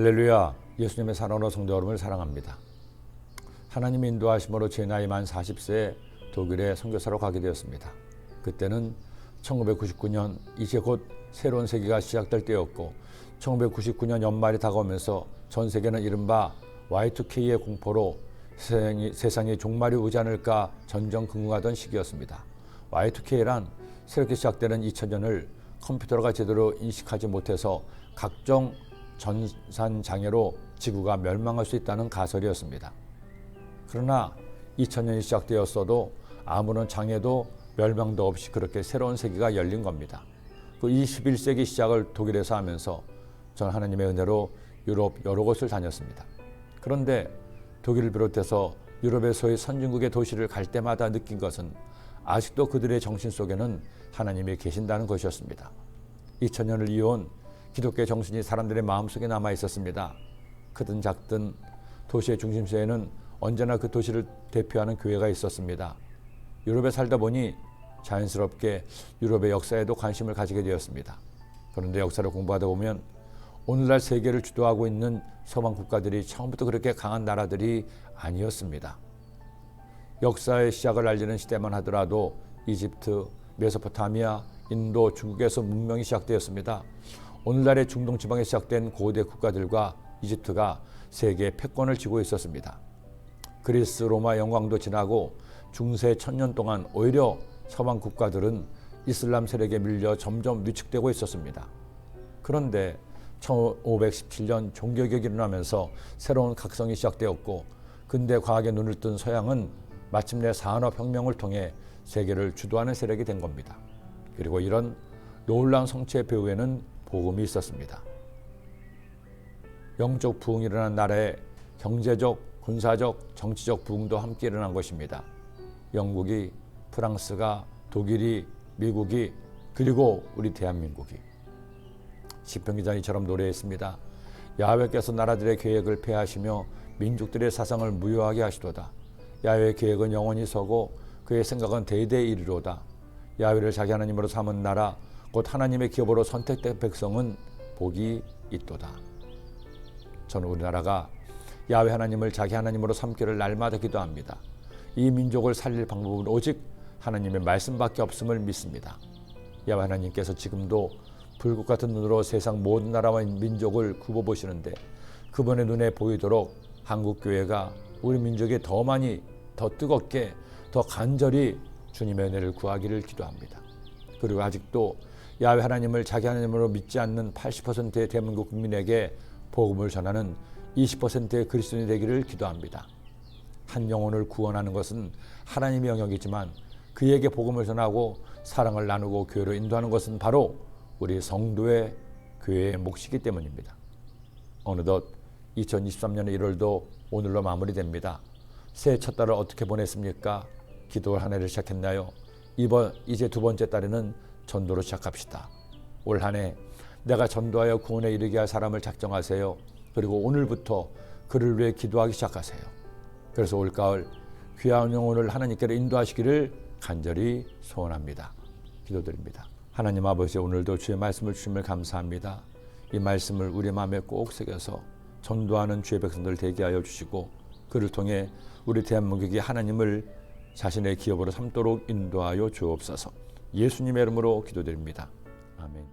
할렐루야. 예수님의 사랑으로 성도 여러분을 사랑합니다. 하나님의 인도하심으로 제 나이 만 40세에 독일에 선교사로 가게 되었습니다. 그때는 1999년 이제 곧 새로운 세기가 시작될 때였고 1999년 연말이 다가오면서 전 세계는 이른바 Y2K의 공포로 세상이 종말이 오지 않을까 전전긍긍하던 시기였습니다. Y2K란 새롭게 시작되는 2000년을 컴퓨터가 제대로 인식하지 못해서 각종 전산장애로 지구가 멸망할 수 있다는 가설이었습니다. 그러나 2000년이 시작되었어도 아무런 장애도 멸망도 없이 그렇게 새로운 세기가 열린 겁니다. 그 21세기 시작을 독일에서 하면서 전 하나님의 은혜로 유럽 여러 곳을 다녔습니다. 그런데 독일을 비롯해서 유럽의 소위 선진국의 도시를 갈 때마다 느낀 것은 아직도 그들의 정신 속에는 하나님이 계신다는 것이었습니다. 2000년을 이어온 기독교의 정신이 사람들의 마음속에 남아 있었습니다. 크든 작든 도시의 중심지에는 언제나 그 도시를 대표하는 교회가 있었습니다. 유럽에 살다 보니 자연스럽게 유럽의 역사에도 관심을 가지게 되었습니다. 그런데 역사를 공부하다 보면 오늘날 세계를 주도하고 있는 서방 국가들이 처음부터 그렇게 강한 나라들이 아니었습니다. 역사의 시작을 알리는 시대만 하더라도 이집트, 메소포타미아, 인도, 중국에서 문명이 시작되었습니다. 오늘날의 중동 지방에 시작된 고대 국가들과 이집트가 세계의 패권을 쥐고 있었습니다. 그리스, 로마 영광도 지나고 중세 1000년 동안 오히려 서방 국가들은 이슬람 세력에 밀려 점점 위축되고 있었습니다. 그런데 1517년 종교개혁이 일어나면서 새로운 각성이 시작되었고 근대 과학에 눈을 뜬 서양은 마침내 산업혁명을 통해 세계를 주도하는 세력이 된 겁니다. 그리고 이런 놀라운 성취의 배후에는 복음이 있었습니다. 영적 부흥이 일어난 나라에 경제적, 군사적, 정치적 부흥도 함께 일어난 것입니다. 영국이, 프랑스가, 독일이, 미국이, 그리고 우리 대한민국이. 시편 기자 이처럼 노래했습니다. 야훼께서 나라들의 계획을 폐하시며 민족들의 사상을 무효하게 하시도다. 야훼의 계획은 영원히 서고 그의 생각은 대대에 이르로다. 야훼를 자기 하나님으로 삼은 나라 곧 하나님의 기업으로 선택된 백성은 복이 있도다. 저는 우리나라가 야훼 하나님을 자기 하나님으로 삼기를 날마다 기도합니다. 이 민족을 살릴 방법은 오직 하나님의 말씀밖에 없음을 믿습니다. 야훼 하나님께서 지금도 불꽃 같은 눈으로 세상 모든 나라와 민족을 굽어보시는데 그분의 눈에 보이도록 한국교회가 우리 민족이 더 많이, 더 뜨겁게, 더 간절히 주님의 은혜를 구하기를 기도합니다. 그리고 아직도 야훼 하나님을 자기 하나님으로 믿지 않는 80%의 대한민국 국민에게 복음을 전하는 20%의 그리스도인이 되기를 기도합니다. 한 영혼을 구원하는 것은 하나님의 영역이지만 그에게 복음을 전하고 사랑을 나누고 교회로 인도하는 것은 바로 우리 성도의 교회의 몫이기 때문입니다. 어느덧 2023년의 1월도 오늘로 마무리됩니다. 새해 첫 달을 어떻게 보냈습니까? 기도를 한 해를 시작했나요? 이제 두 번째 달에는 전도로 시작합시다. 올 한 해 내가 전도하여 구원에 이르게 할 사람을 작정하세요. 그리고 오늘부터 그를 위해 기도하기 시작하세요. 그래서 올가을 귀한 영혼을 하나님께로 인도하시기를 간절히 소원합니다. 기도드립니다. 하나님 아버지, 오늘도 주의 말씀을 주심을 감사합니다. 이 말씀을 우리 마음에 꼭 새겨서 전도하는 주의 백성들 되게 하여 주시고 그를 통해 우리 대한민국이 하나님을 자신의 기업으로 삼도록 인도하여 주옵소서. 예수님의 이름으로 기도드립니다. 아멘.